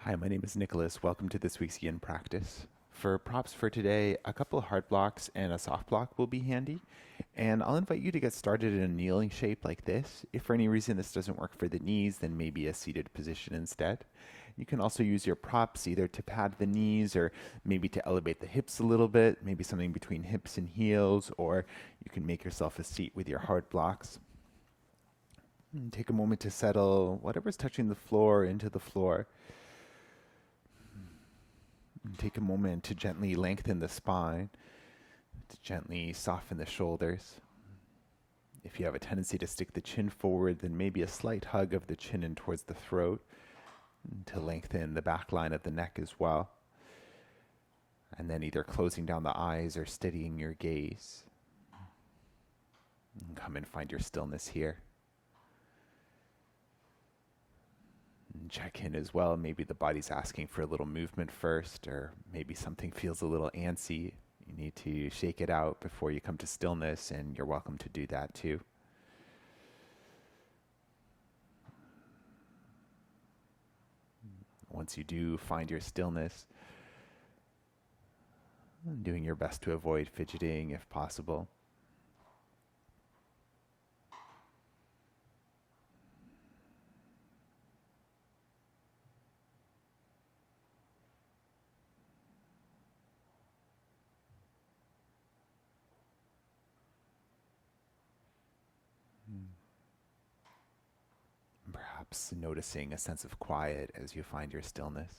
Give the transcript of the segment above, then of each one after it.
Hi, my name is Nicholas. Welcome to this week's Yin practice. For props for today, a couple of hard blocks and a soft block will be handy. And I'll invite you to get started in a kneeling shape like this. If for any reason this doesn't work for the knees, then maybe a seated position instead. You can also use your props either to pad the knees or maybe to elevate the hips a little bit, maybe something between hips and heels, or you can make yourself a seat with your hard blocks. And take a moment to settle whatever's touching the floor into the floor. Take a moment to gently lengthen the spine, to gently soften the shoulders. If you have a tendency to stick the chin forward, then maybe a slight hug of the chin in towards the throat to lengthen the back line of the neck as well. And then either closing down the eyes or steadying your gaze. And come and find your stillness here. And check in as well. Maybe the body's asking for a little movement first, or maybe something feels a little antsy. You need to shake it out before you come to stillness, and you're welcome to do that too. Once you do find your stillness, doing your best to avoid fidgeting if possible. Perhaps noticing a sense of quiet as you find your stillness.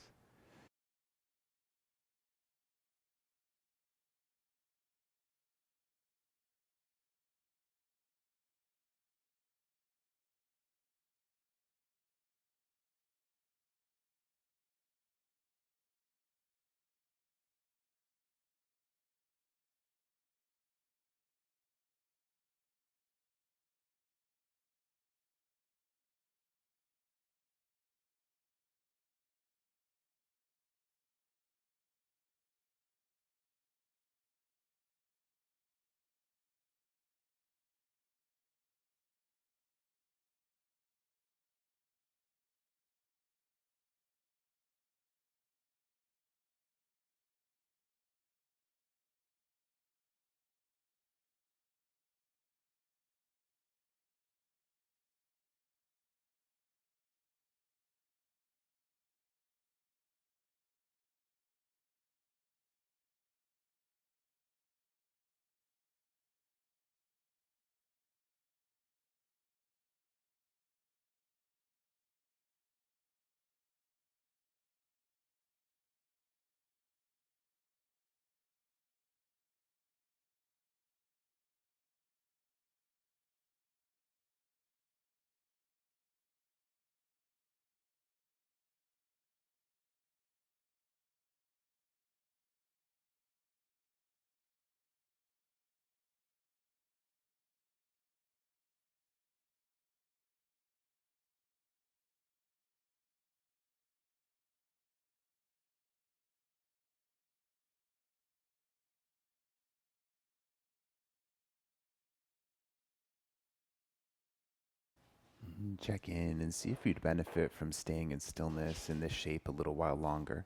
Check in and see if you'd benefit from staying in stillness in this shape a little while longer.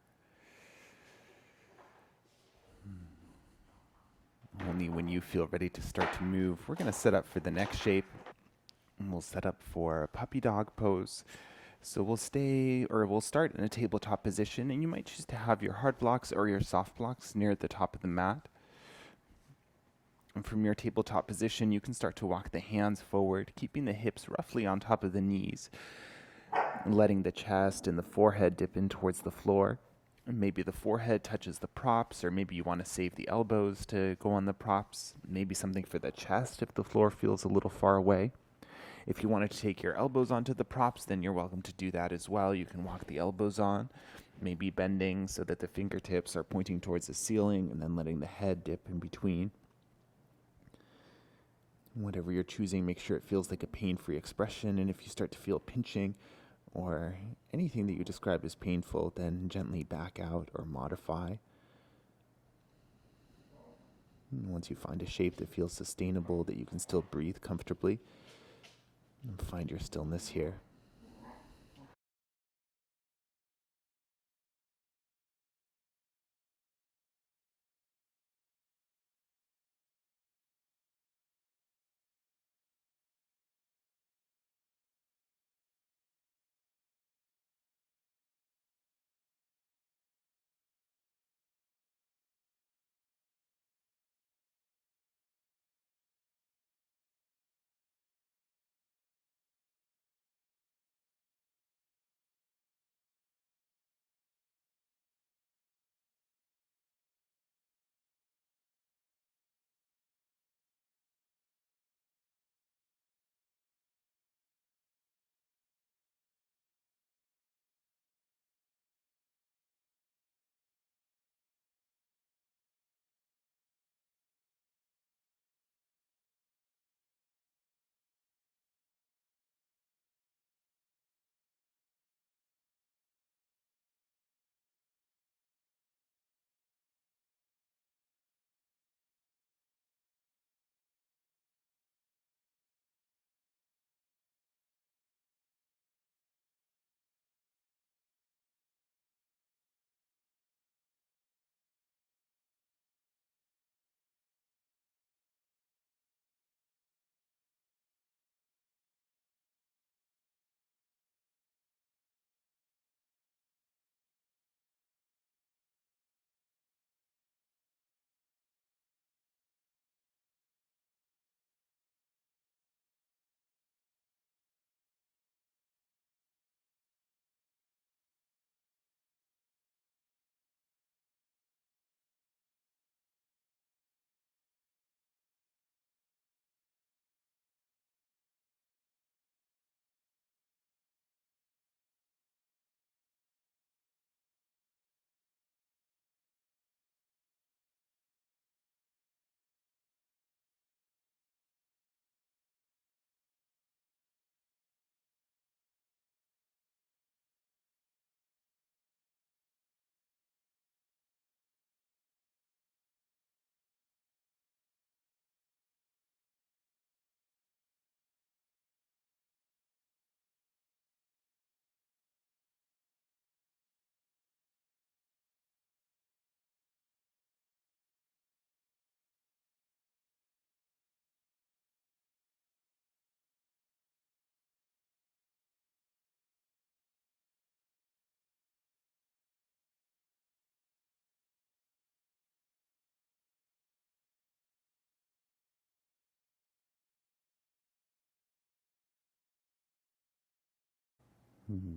Only when you feel ready to start to move, we're going to set up for the next shape. And we'll set up for a puppy dog pose. So we'll start in a tabletop position, and you might choose to have your hard blocks or your soft blocks near the top of the mat. And from your tabletop position, you can start to walk the hands forward, keeping the hips roughly on top of the knees, and letting the chest and the forehead dip in towards the floor. And maybe the forehead touches the props, or maybe you want to save the elbows to go on the props. Maybe something for the chest if the floor feels a little far away. If you wanted to take your elbows onto the props, then you're welcome to do that as well. You can walk the elbows on, maybe bending so that the fingertips are pointing towards the ceiling and then letting the head dip in between. Whatever you're choosing, make sure it feels like a pain-free expression. And if you start to feel pinching or anything that you describe as painful, then gently back out or modify. And once you find a shape that feels sustainable, that you can still breathe comfortably, and find your stillness here.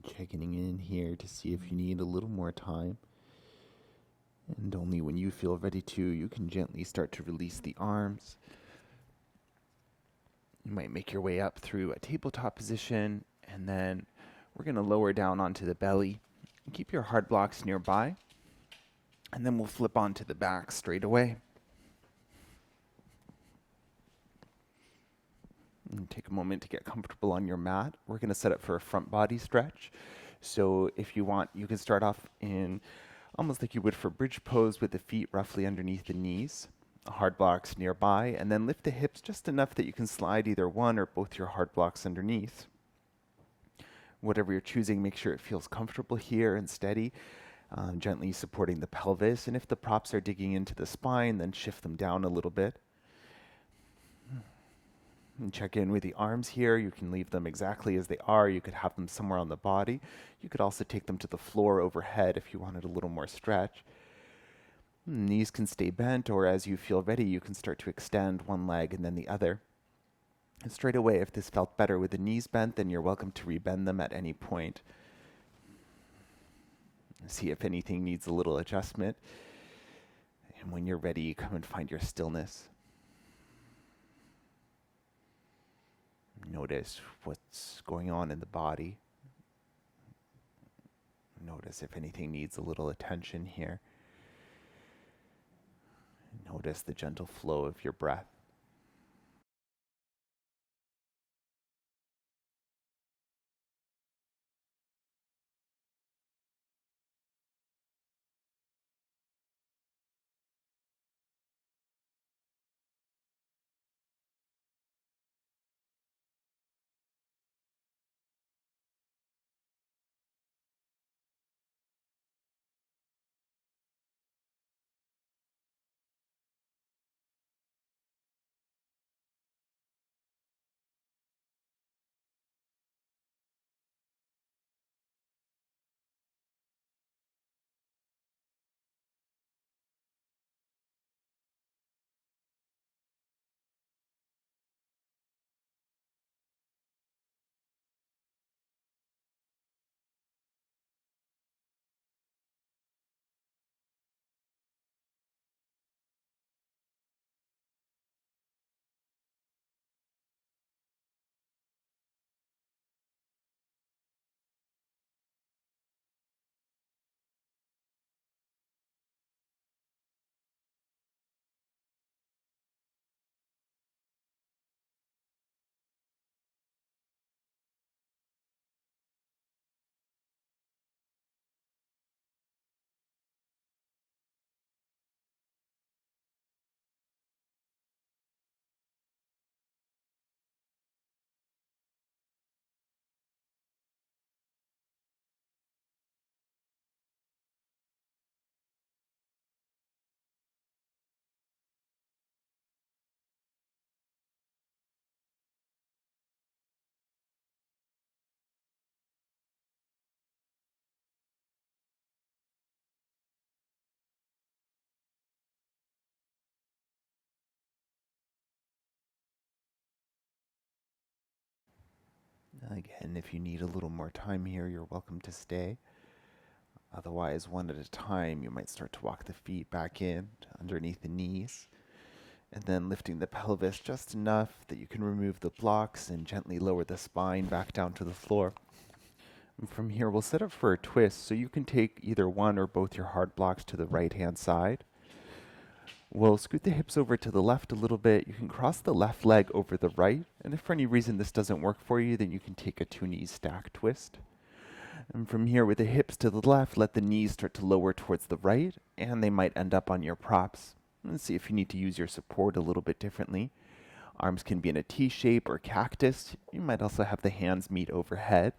Checking in here to see if you need a little more time. And only when you feel ready to, you can gently start to release the arms. You might make your way up through a tabletop position, and then we're going to lower down onto the belly. Keep your hard blocks nearby, and then we'll flip onto the back straight away. And take a moment to get comfortable on your mat. We're going to set up for a front body stretch. So if you want, you can start off in almost like you would for bridge pose with the feet roughly underneath the knees, hard blocks nearby, and then lift the hips just enough that you can slide either one or both your hard blocks underneath. Whatever you're choosing, make sure it feels comfortable here and steady, gently supporting the pelvis. And if the props are digging into the spine, then shift them down a little bit. And check in with the arms here. You can leave them exactly as they are. You could have them somewhere on the body. You could also take them to the floor overhead if you wanted a little more stretch. Knees can stay bent, or as you feel ready, you can start to extend one leg and then the other. And straight away, if this felt better with the knees bent, then you're welcome to rebend them at any point. See if anything needs a little adjustment. And when you're ready, come and find your stillness. Notice what's going on in the body. Notice if anything needs a little attention here. Notice the gentle flow of your breath. Again, if you need a little more time here, you're welcome to stay. Otherwise, one at a time, you might start to walk the feet back in underneath the knees, and then lifting the pelvis just enough that you can remove the blocks and gently lower the spine back down to the floor. And from here, we'll set up for a twist, so you can take either one or both your hard blocks to the right-hand side. We'll scoot the hips over to the left a little bit. You can cross the left leg over the right, and if for any reason this doesn't work for you, then you can take a two-knee stack twist. And from here, with the hips to the left, let the knees start to lower towards the right, and they might end up on your props. Let's see if you need to use your support a little bit differently. Arms can be in a T shape or cactus. You might also have the hands meet overhead.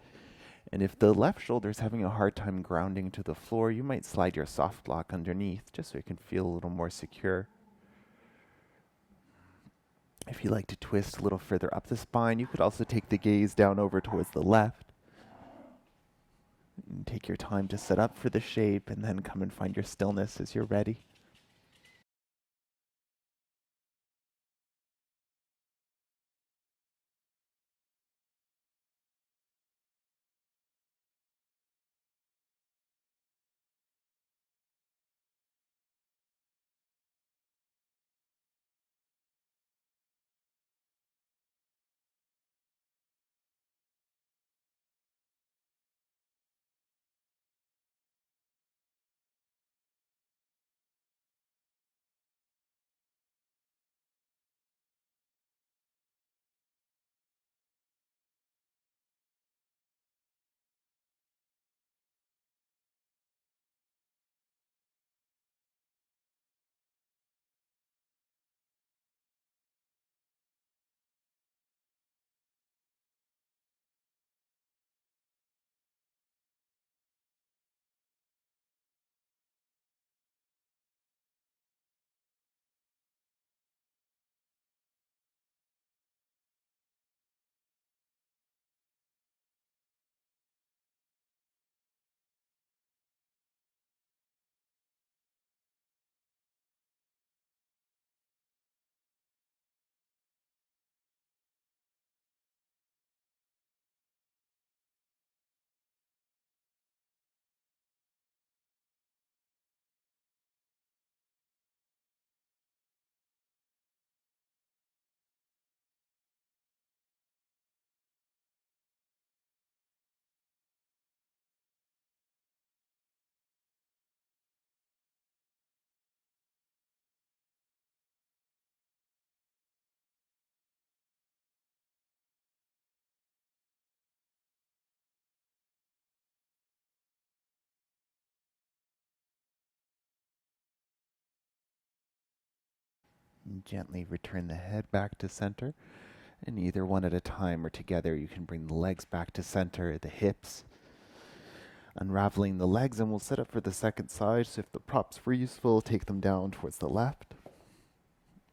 And if the left shoulder is having a hard time grounding to the floor, you might slide your soft block underneath just so you can feel a little more secure. If you like to twist a little further up the spine, you could also take the gaze down over towards the left. And take your time to set up for the shape and then come and find your stillness as you're ready. And gently return the head back to center. And either one at a time or together, you can bring the legs back to center, the hips. Unraveling the legs, and we'll set up for the second side. So if the props were useful, take them down towards the left.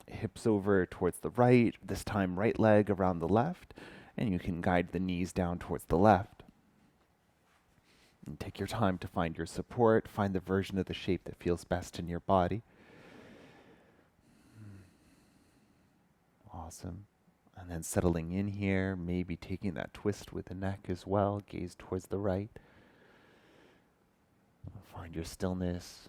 Hips over towards the right, this time right leg around the left. And you can guide the knees down towards the left. And take your time to find your support, find the version of the shape that feels best in your body. Awesome. And then settling in here, maybe taking that twist with the neck as well, gaze towards the right. Find your stillness.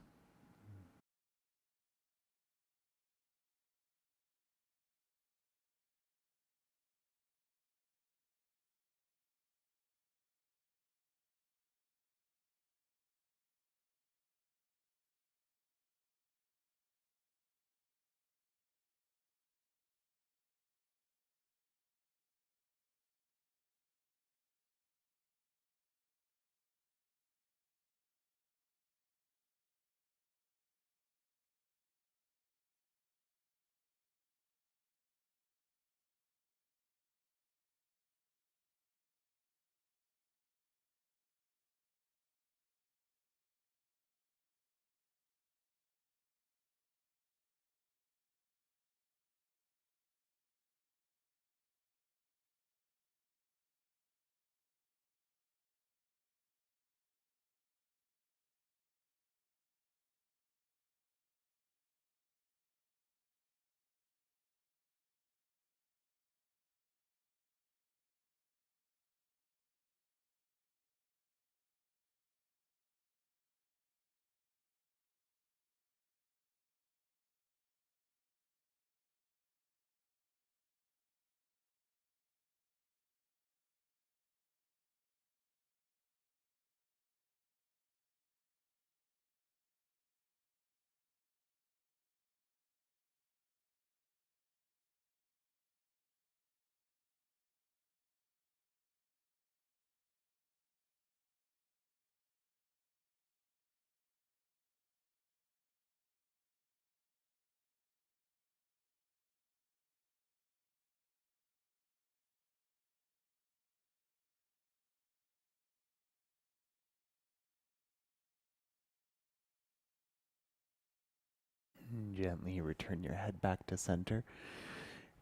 And gently return your head back to center.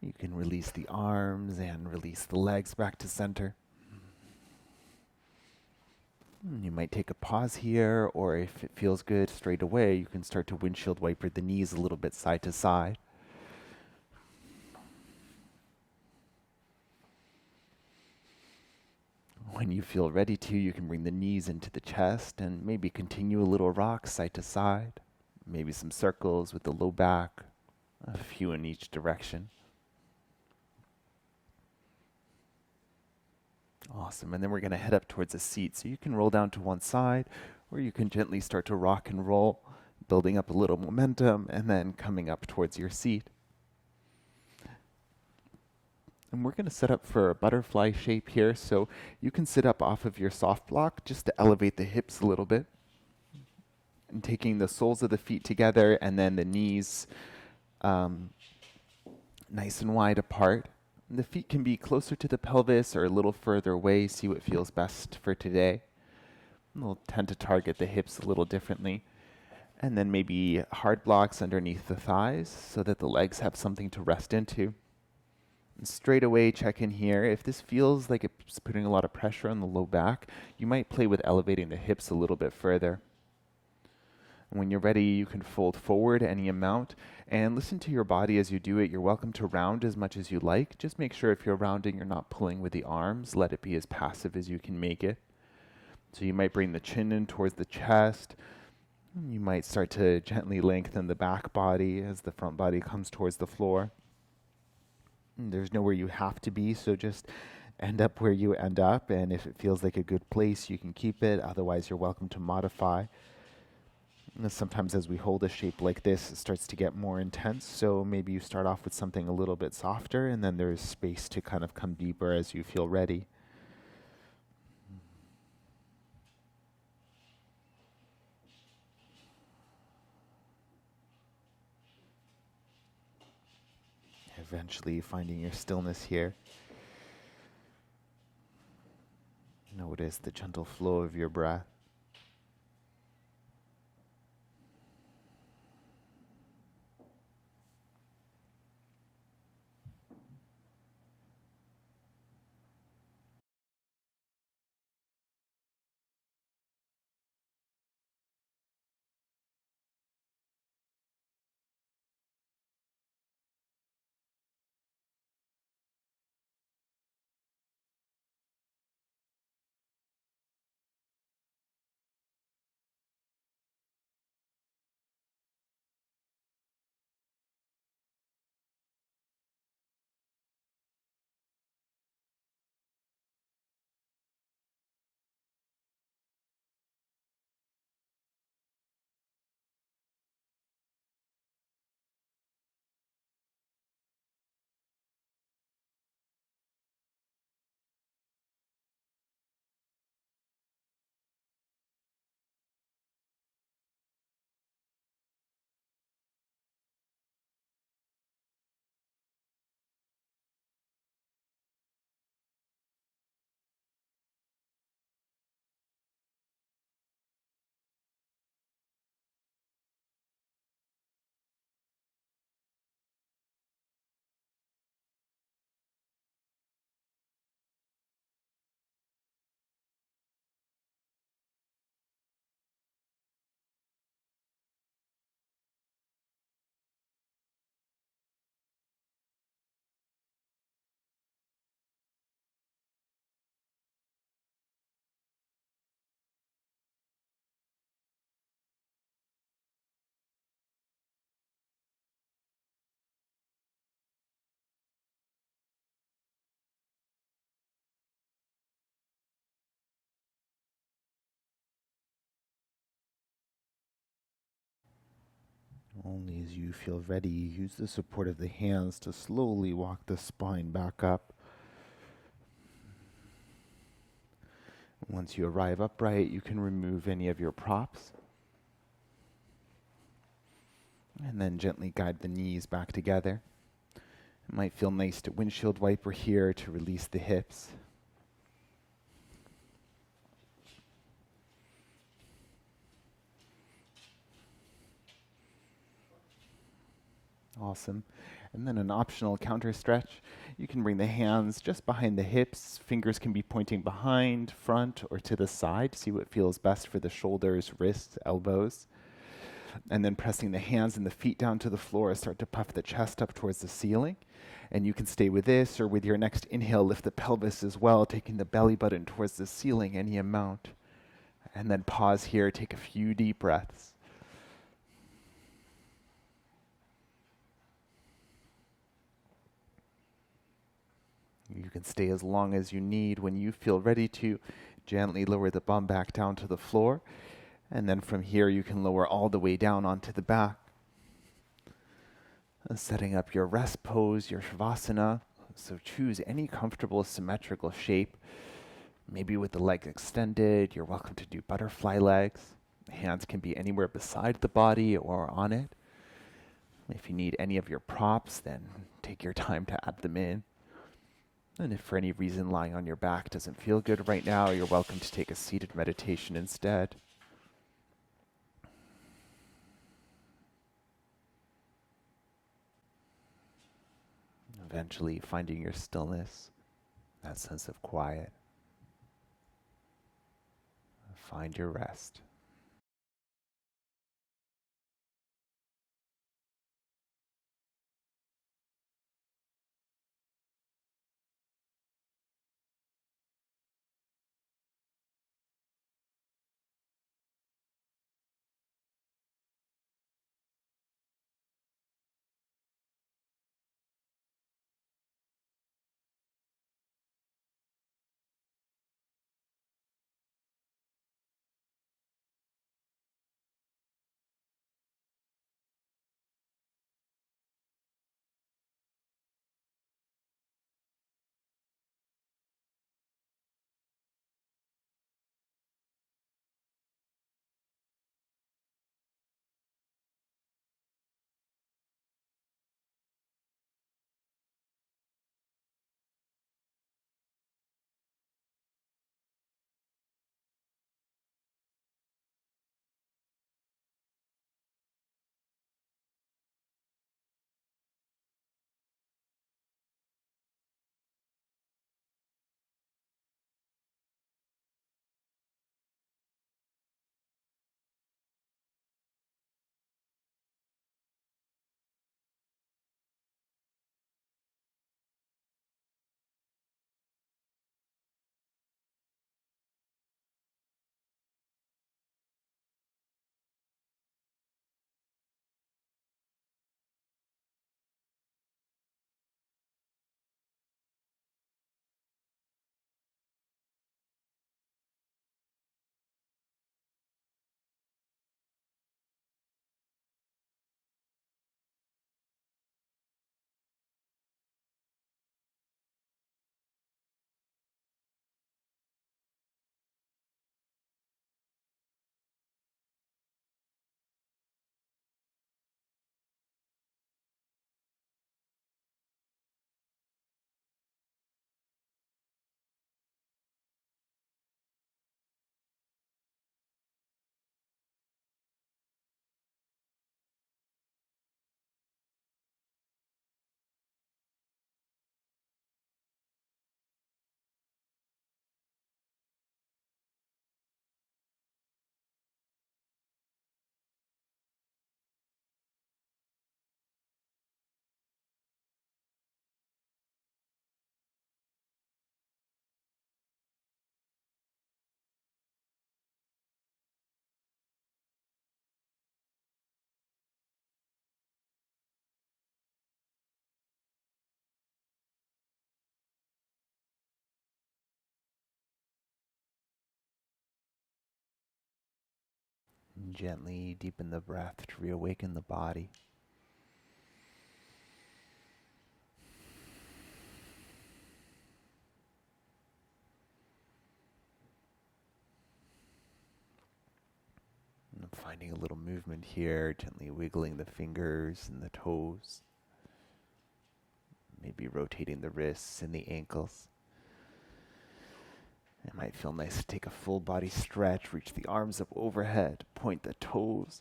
You can release the arms and release the legs back to center. You might take a pause here, or if it feels good straight away, you can start to windshield wiper the knees a little bit side to side. When you feel ready to, you can bring the knees into the chest and maybe continue a little rock side to side. Maybe some circles with the low back, a few in each direction. Awesome. And then we're going to head up towards a seat. So you can roll down to one side, or you can gently start to rock and roll, building up a little momentum, and then coming up towards your seat. And we're going to set up for a butterfly shape here. So you can sit up off of your soft block just to elevate the hips a little bit. And taking the soles of the feet together and then the knees nice and wide apart. And the feet can be closer to the pelvis or a little further away. See what feels best for today. We'll tend to target the hips a little differently. And then maybe hard blocks underneath the thighs so that the legs have something to rest into. And straight away, check in here. If this feels like it's putting a lot of pressure on the low back, you might play with elevating the hips a little bit further. When you're ready, you can fold forward any amount and listen to your body as you do it. You're welcome to round as much as you like. Just make sure if you're rounding, you're not pulling with the arms. Let it be as passive as you can make it. So you might bring the chin in towards the chest. You might start to gently lengthen the back body as the front body comes towards the floor. And there's nowhere you have to be, so just end up where you end up. And if it feels like a good place, you can keep it. Otherwise, you're welcome to modify. Sometimes as we hold a shape like this, it starts to get more intense. So maybe you start off with something a little bit softer, and then there's space to kind of come deeper as you feel ready. Eventually finding your stillness here. Notice the gentle flow of your breath. Only as you feel ready, use the support of the hands to slowly walk the spine back up. Once you arrive upright, you can remove any of your props. And then gently guide the knees back together. It might feel nice to windshield wiper here to release the hips. Awesome. And then an optional counter stretch. You can bring the hands just behind the hips. Fingers can be pointing behind, front, or to the side. See what feels best for the shoulders, wrists, elbows. And then pressing the hands and the feet down to the floor, start to puff the chest up towards the ceiling. And you can stay with this, or with your next inhale, lift the pelvis as well, taking the belly button towards the ceiling, any amount. And then pause here, take a few deep breaths. You can stay as long as you need. When you feel ready to, gently lower the bum back down to the floor. And then from here, you can lower all the way down onto the back. Setting up your rest pose, your Shavasana. So choose any comfortable symmetrical shape. Maybe with the legs extended, you're welcome to do butterfly legs. Hands can be anywhere beside the body or on it. If you need any of your props, then take your time to add them in. And if for any reason lying on your back doesn't feel good right now, you're welcome to take a seated meditation instead. Eventually finding your stillness, that sense of quiet. Find your rest. Gently deepen the breath to reawaken the body. And I'm finding a little movement here, gently wiggling the fingers and the toes. Maybe rotating the wrists and the ankles. It might feel nice to take a full body stretch, reach the arms up overhead, point the toes,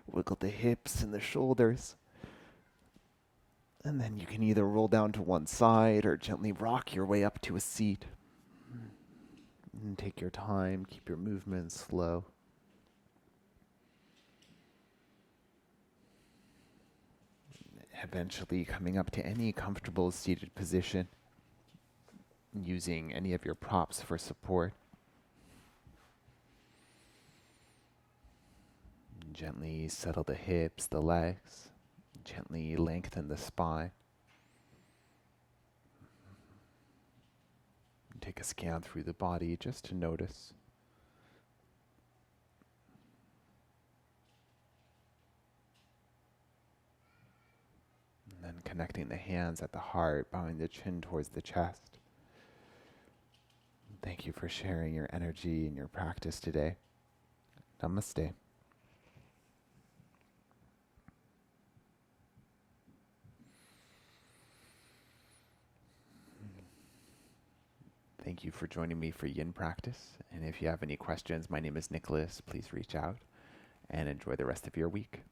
wiggle the hips and the shoulders. And then you can either roll down to one side or gently rock your way up to a seat. And take your time, keep your movements slow. Eventually coming up to any comfortable seated position, using any of your props for support. Gently settle the hips, the legs. Gently lengthen the spine. Take a scan through the body just to notice. And then connecting the hands at the heart, bowing the chin towards the chest. Thank you for sharing your energy and your practice today. Namaste. Thank you for joining me for Yin practice. And if you have any questions, my name is Nicholas. Please reach out and enjoy the rest of your week.